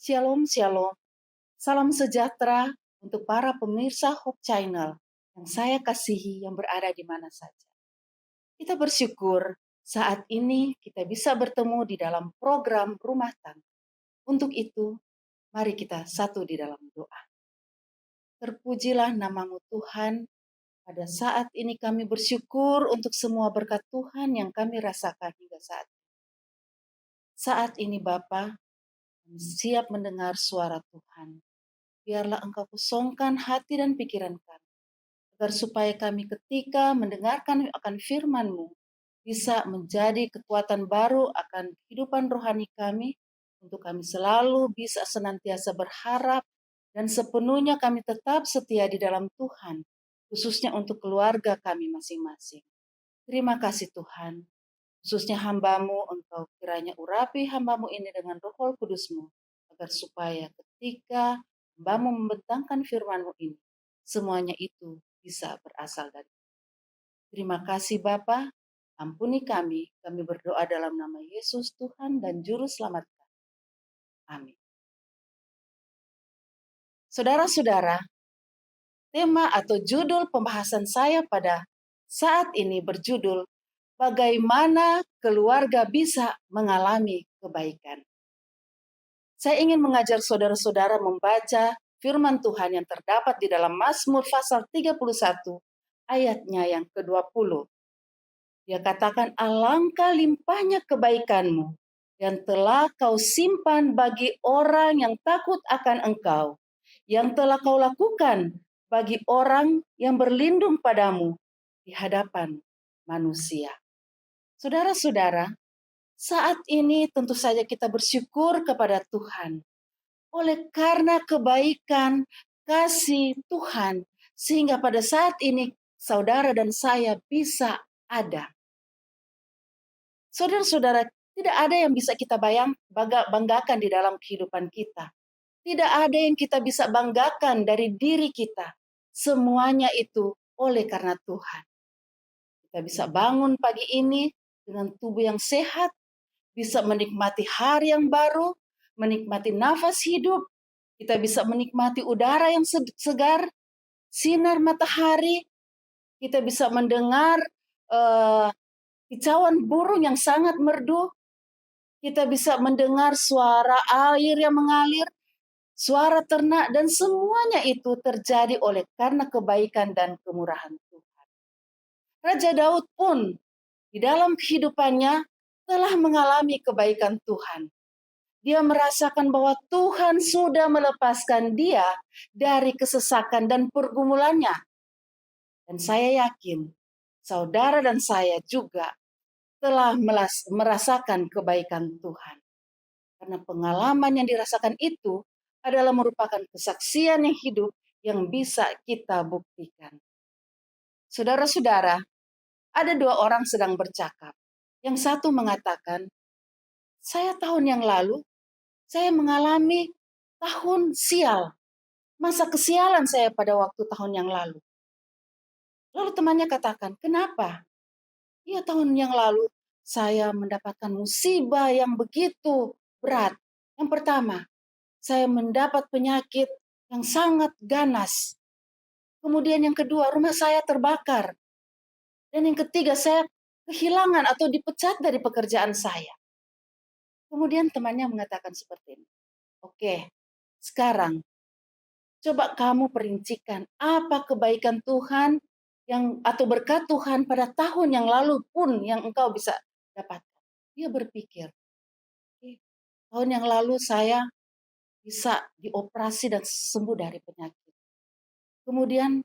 Shalom, shalom. Salam sejahtera untuk para pemirsa Hope Channel yang saya kasihi yang berada di mana saja. Kita bersyukur saat ini kita bisa bertemu di dalam program Rumah Tangga. Untuk itu, mari kita satu di dalam doa. Terpujilah namamu Tuhan. Pada saat ini kami bersyukur untuk semua berkat Tuhan yang kami rasakan hingga saat ini. Saat ini Bapa, kami siap mendengar suara Tuhan. Biarlah Engkau kosongkan hati dan pikiran kami, agar supaya kami ketika mendengarkan akan firman-Mu, bisa menjadi kekuatan baru akan kehidupan rohani kami, untuk kami selalu bisa senantiasa berharap, dan sepenuhnya kami tetap setia di dalam Tuhan, khususnya untuk keluarga kami masing-masing. Terima kasih Tuhan, khususnya hamba-Mu, Engkau kiranya urapi hamba-Mu ini dengan Roh Kudus-Mu, agar supaya ketika hamba-Mu membentangkan firman-Mu ini, semuanya itu bisa berasal dari. Terima kasih Bapa, ampuni kami berdoa dalam nama Yesus Tuhan dan Juru Selamat kami. Amin. Saudara-saudara, tema atau judul pembahasan saya pada saat ini berjudul Bagaimana keluarga bisa mengalami kebaikan. Saya ingin mengajar saudara-saudara membaca firman Tuhan yang terdapat di dalam Mazmur pasal 31 ayatnya yang ke-20. Dia katakan, alangkah limpahnya kebaikanmu yang telah kau simpan bagi orang yang takut akan engkau, yang telah kau lakukan bagi orang yang berlindung padamu di hadapan manusia. Saudara-saudara, saat ini tentu saja kita bersyukur kepada Tuhan. Oleh karena kebaikan, kasih Tuhan, sehingga pada saat ini saudara dan saya bisa ada. Saudara-saudara, tidak ada yang bisa kita banggakan di dalam kehidupan kita. Tidak ada yang kita bisa banggakan dari diri kita. Semuanya itu oleh karena Tuhan. Kita bisa bangun pagi ini dengan tubuh yang sehat, bisa menikmati hari yang baru, menikmati nafas hidup, kita bisa menikmati udara yang segar, sinar matahari, kita bisa mendengar kicauan burung yang sangat merdu, kita bisa mendengar suara air yang mengalir, suara ternak, dan semuanya itu terjadi oleh karena kebaikan dan kemurahan Tuhan. Raja Daud pun di dalam kehidupannya telah mengalami kebaikan Tuhan. Dia merasakan bahwa Tuhan sudah melepaskan dia dari kesesakan dan pergumulannya. Dan saya yakin saudara dan saya juga telah merasakan kebaikan Tuhan. Karena pengalaman yang dirasakan itu adalah merupakan kesaksian yang hidup yang bisa kita buktikan. Saudara-saudara, ada dua orang sedang bercakap. Yang satu mengatakan, saya tahun yang lalu, saya mengalami tahun sial. Masa kesialan saya pada waktu tahun yang lalu. Lalu temannya katakan, kenapa? Ya tahun yang lalu saya mendapatkan musibah yang begitu berat. Yang pertama, saya mendapat penyakit yang sangat ganas. Kemudian yang kedua, rumah saya terbakar. Dan yang ketiga, saya kehilangan atau dipecat dari pekerjaan saya. Kemudian temannya mengatakan seperti ini. Oke, sekarang coba kamu perincikan apa kebaikan Tuhan atau berkat Tuhan pada tahun yang lalu pun yang engkau bisa dapatkan. Dia berpikir, tahun yang lalu saya bisa dioperasi dan sembuh dari penyakit. Kemudian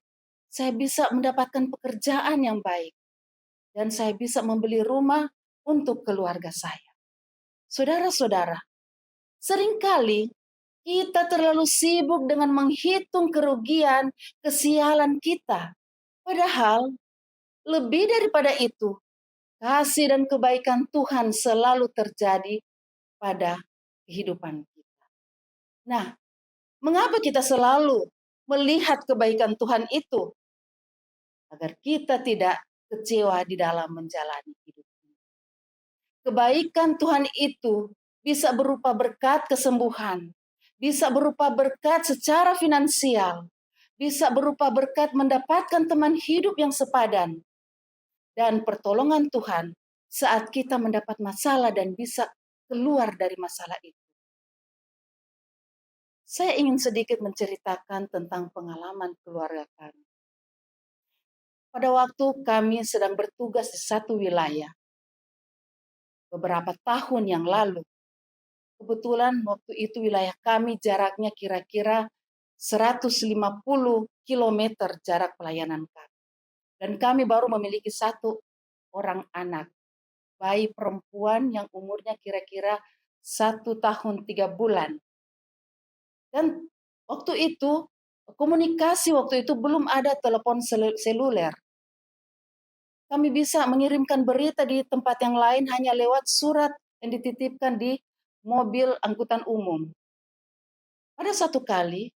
saya bisa mendapatkan pekerjaan yang baik. Dan saya bisa membeli rumah untuk keluarga saya. Saudara-saudara, seringkali kita terlalu sibuk dengan menghitung kerugian, kesialan kita. Padahal lebih daripada itu, kasih dan kebaikan Tuhan selalu terjadi pada kehidupan kita. Nah, mengapa kita selalu melihat kebaikan Tuhan itu? Agar kita tidak kecewa di dalam menjalani hidup ini. Kebaikan Tuhan itu bisa berupa berkat kesembuhan, bisa berupa berkat secara finansial, bisa berupa berkat mendapatkan teman hidup yang sepadan, dan pertolongan Tuhan saat kita mendapat masalah dan bisa keluar dari masalah itu. Saya ingin sedikit menceritakan tentang pengalaman keluarga kami. Pada waktu kami sedang bertugas di satu wilayah, beberapa tahun yang lalu, kebetulan waktu itu wilayah kami jaraknya kira-kira 150 kilometer jarak pelayanan kami. Dan kami baru memiliki satu orang anak, bayi perempuan yang umurnya kira-kira 1 tahun 3 bulan. Dan waktu itu, komunikasi waktu itu belum ada telepon seluler. Kami bisa mengirimkan berita di tempat yang lain hanya lewat surat yang dititipkan di mobil angkutan umum. Pada satu kali,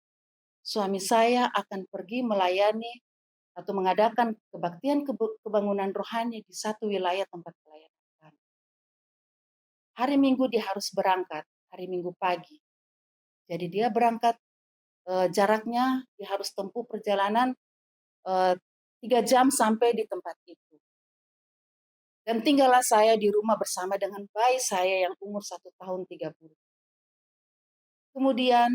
suami saya akan pergi melayani atau mengadakan kebaktian kebangunan rohani di satu wilayah tempat pelayanan kami. Hari Minggu dia harus berangkat, hari Minggu pagi. Jadi dia berangkat, jaraknya dia harus tempuh perjalanan 3 jam sampai di tempat itu. Dan tinggallah saya di rumah bersama dengan bayi saya yang umur 1 tahun 3 bulan. Kemudian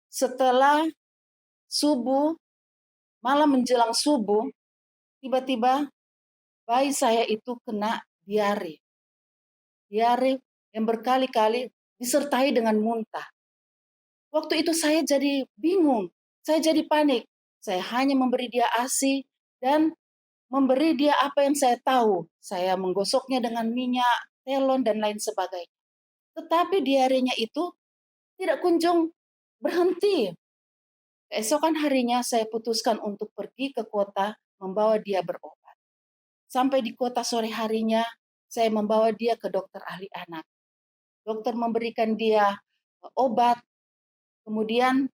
setelah subuh, malam menjelang subuh, tiba-tiba bayi saya itu kena diare. Diare yang berkali-kali disertai dengan muntah. Waktu itu saya jadi bingung, saya jadi panik. Saya hanya memberi dia ASI dan memberi dia apa yang saya tahu. Saya menggosoknya dengan minyak, telon, dan lain sebagainya. Tetapi diarenya itu tidak kunjung berhenti. Keesokan harinya saya putuskan untuk pergi ke kota membawa dia berobat. Sampai di kota sore harinya, saya membawa dia ke dokter ahli anak. Dokter memberikan dia obat, kemudian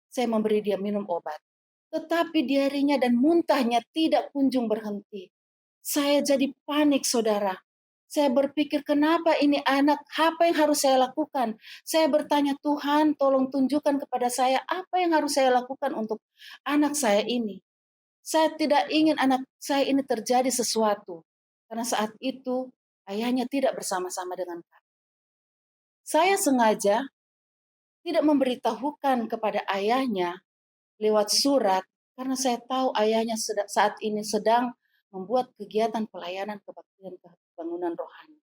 saya memberi dia minum obat. Tetapi diarinya dan muntahnya tidak kunjung berhenti. Saya jadi panik, saudara. Saya berpikir, kenapa ini anak? Apa yang harus saya lakukan? Saya bertanya, Tuhan, tolong tunjukkan kepada saya apa yang harus saya lakukan untuk anak saya ini. Saya tidak ingin anak saya ini terjadi sesuatu. Karena saat itu ayahnya tidak bersama-sama dengan kami. Saya sengaja tidak memberitahukan kepada ayahnya lewat surat karena saya tahu ayahnya saat ini sedang membuat kegiatan pelayanan kebaktian kebangunan rohani.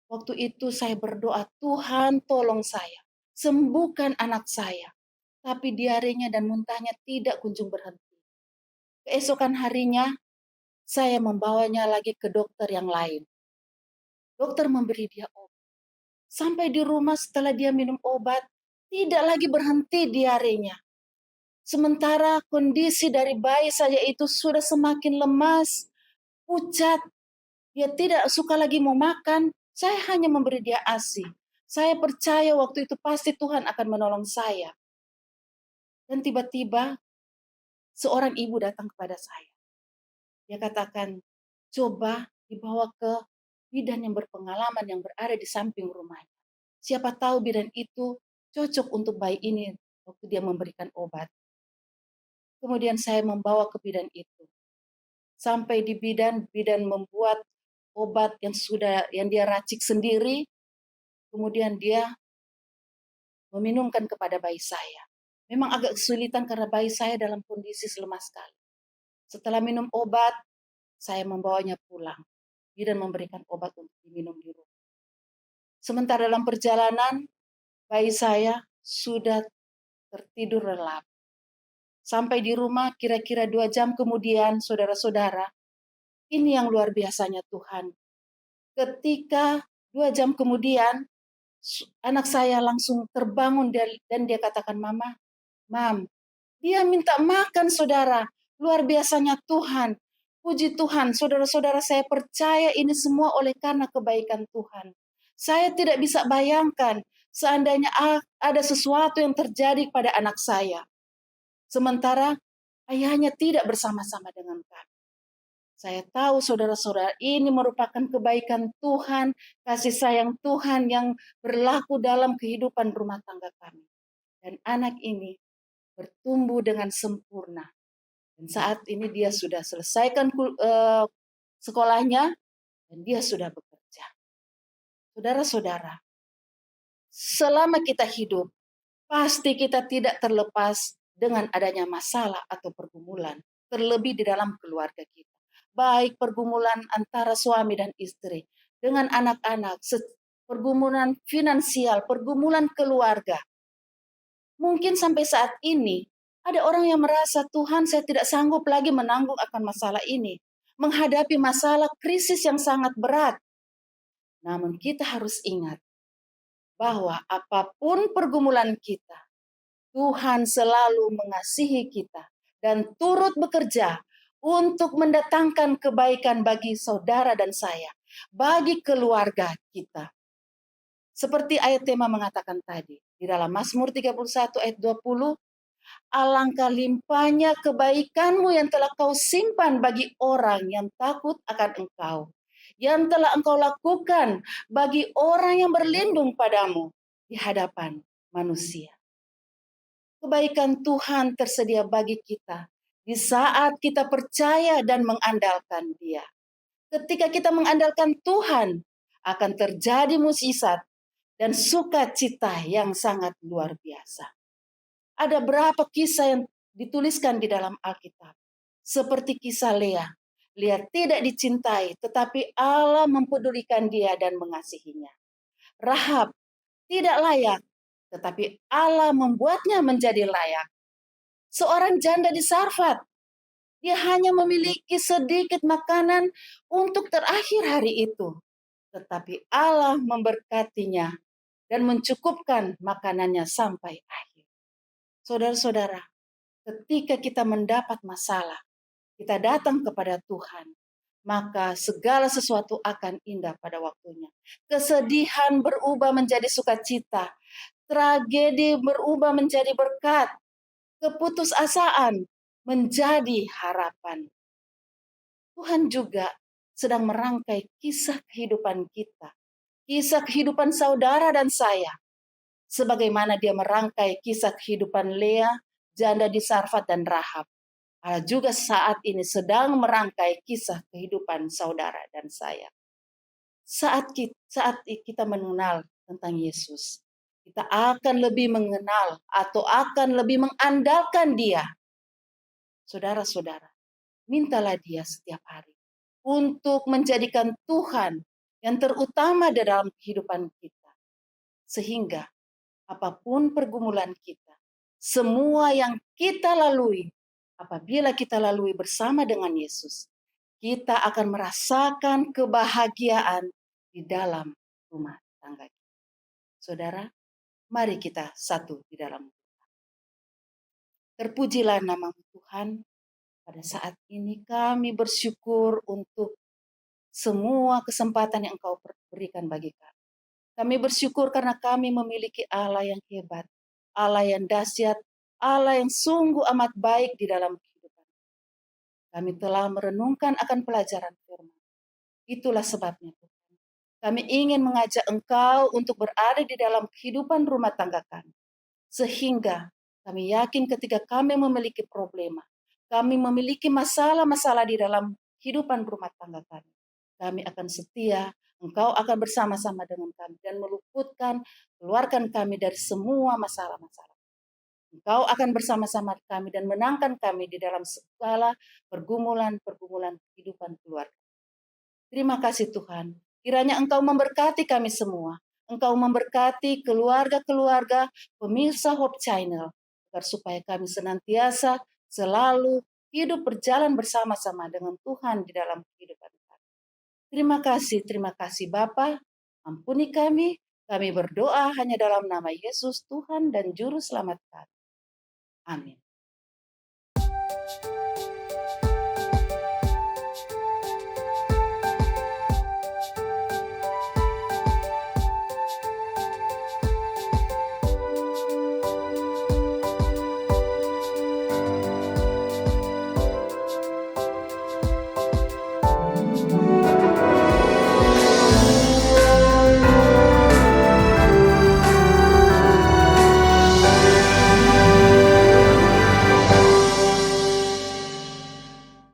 Waktu itu saya berdoa, Tuhan tolong saya, sembuhkan anak saya. Tapi diarenya dan muntahnya tidak kunjung berhenti. Keesokan harinya, saya membawanya lagi ke dokter yang lain. Dokter memberi dia obat. Sampai di rumah setelah dia minum obat, tidak lagi berhenti diarenya. Sementara kondisi dari bayi saya itu sudah semakin lemas, pucat, dia tidak suka lagi mau makan, saya hanya memberi dia ASI. Saya percaya waktu itu pasti Tuhan akan menolong saya. Dan tiba-tiba seorang ibu datang kepada saya. Dia katakan, coba dibawa ke bidan yang berpengalaman yang berada di samping rumahnya. Siapa tahu bidan itu cocok untuk bayi ini waktu dia memberikan obat. Kemudian saya membawa ke bidan itu. Sampai di bidan, bidan membuat obat yang dia racik sendiri, kemudian dia meminumkan kepada bayi saya. Memang agak kesulitan karena bayi saya dalam kondisi lemah sekali. Setelah minum obat, saya membawanya pulang. Bidan memberikan obat untuk diminum di rumah. Sementara dalam perjalanan, bayi saya sudah tertidur lelap. Sampai di rumah kira-kira 2 jam kemudian, saudara-saudara, ini yang luar biasanya Tuhan. Ketika 2 jam kemudian, anak saya langsung terbangun dan dia katakan, Mama, Mam, dia minta makan saudara. Luar biasanya Tuhan. Puji Tuhan, saudara-saudara, saya percaya ini semua oleh karena kebaikan Tuhan. Saya tidak bisa bayangkan seandainya ada sesuatu yang terjadi pada anak saya. Sementara ayahnya tidak bersama-sama dengan kami. Saya tahu saudara-saudara ini merupakan kebaikan Tuhan, kasih sayang Tuhan yang berlaku dalam kehidupan rumah tangga kami. Dan anak ini bertumbuh dengan sempurna. Dan saat ini dia sudah selesaikan sekolahnya dan dia sudah bekerja. Saudara-saudara, selama kita hidup, pasti kita tidak terlepas dengan adanya masalah atau pergumulan, terlebih di dalam keluarga kita. Baik pergumulan antara suami dan istri, dengan anak-anak, pergumulan finansial, pergumulan keluarga. Mungkin sampai saat ini, ada orang yang merasa, Tuhan, saya tidak sanggup lagi menanggung akan masalah ini. Menghadapi masalah krisis yang sangat berat. Namun kita harus ingat bahwa apapun pergumulan kita, Tuhan selalu mengasihi kita dan turut bekerja untuk mendatangkan kebaikan bagi saudara dan saya, bagi keluarga kita. Seperti ayat tema mengatakan tadi, di dalam Mazmur 31 ayat 20, alangkah limpahnya kebaikanmu yang telah kau simpan bagi orang yang takut akan engkau, yang telah engkau lakukan bagi orang yang berlindung padamu di hadapan manusia. Kebaikan Tuhan tersedia bagi kita di saat kita percaya dan mengandalkan Dia. Ketika kita mengandalkan Tuhan, akan terjadi mukjizat dan sukacita yang sangat luar biasa. Ada berapa kisah yang dituliskan di dalam Alkitab. Seperti kisah Lea. Lea tidak dicintai, tetapi Allah mempedulikan dia dan mengasihinya. Rahab tidak layak, tetapi Allah membuatnya menjadi layak. Seorang janda di Sarfat, dia hanya memiliki sedikit makanan untuk terakhir hari itu. Tetapi Allah memberkatinya dan mencukupkan makanannya sampai akhir. Saudara-saudara, ketika kita mendapat masalah, kita datang kepada Tuhan, maka segala sesuatu akan indah pada waktunya. Kesedihan berubah menjadi sukacita, tragedi berubah menjadi berkat, keputusasaan menjadi harapan. Tuhan juga sedang merangkai kisah kehidupan kita, kisah kehidupan saudara dan saya, sebagaimana dia merangkai kisah kehidupan Lea, janda di Sarfat dan Rahab. Allah juga saat ini sedang merangkai kisah kehidupan saudara dan saya. Saat kita mengenal tentang Yesus, kita akan lebih mengenal atau akan lebih mengandalkan Dia. Saudara-saudara, mintalah Dia setiap hari untuk menjadikan Tuhan yang terutama di dalam kehidupan kita. Sehingga apapun pergumulan kita, semua yang kita lalui, apabila kita lalui bersama dengan Yesus, kita akan merasakan kebahagiaan di dalam rumah tangga kita. Saudara, mari kita satu di dalam. Terpujilah nama Tuhan. Pada saat ini kami bersyukur untuk semua kesempatan yang Engkau berikan bagi kami. Kami bersyukur karena kami memiliki Allah yang hebat, Allah yang dahsyat, Allah yang sungguh amat baik di dalam kehidupan. Kami telah merenungkan akan pelajaran firman. Itulah sebabnya Tuhan, kami ingin mengajak Engkau untuk berada di dalam kehidupan rumah tangga kami. Sehingga kami yakin ketika kami memiliki problema, kami memiliki masalah-masalah di dalam kehidupan rumah tangga kami, kami akan setia, Engkau akan bersama-sama dengan kami dan meluputkan, keluarkan kami dari semua masalah-masalah. Engkau akan bersama-sama kami dan menangkan kami di dalam segala pergumulan-pergumulan kehidupan keluarga. Terima kasih Tuhan. Kiranya Engkau memberkati kami semua. Engkau memberkati keluarga-keluarga pemirsa Hope Channel, agar supaya kami senantiasa selalu hidup berjalan bersama-sama dengan Tuhan di dalam kehidupan kami. Terima kasih Bapa. Ampuni kami berdoa hanya dalam nama Yesus Tuhan dan Juru Selamat kami. Amin.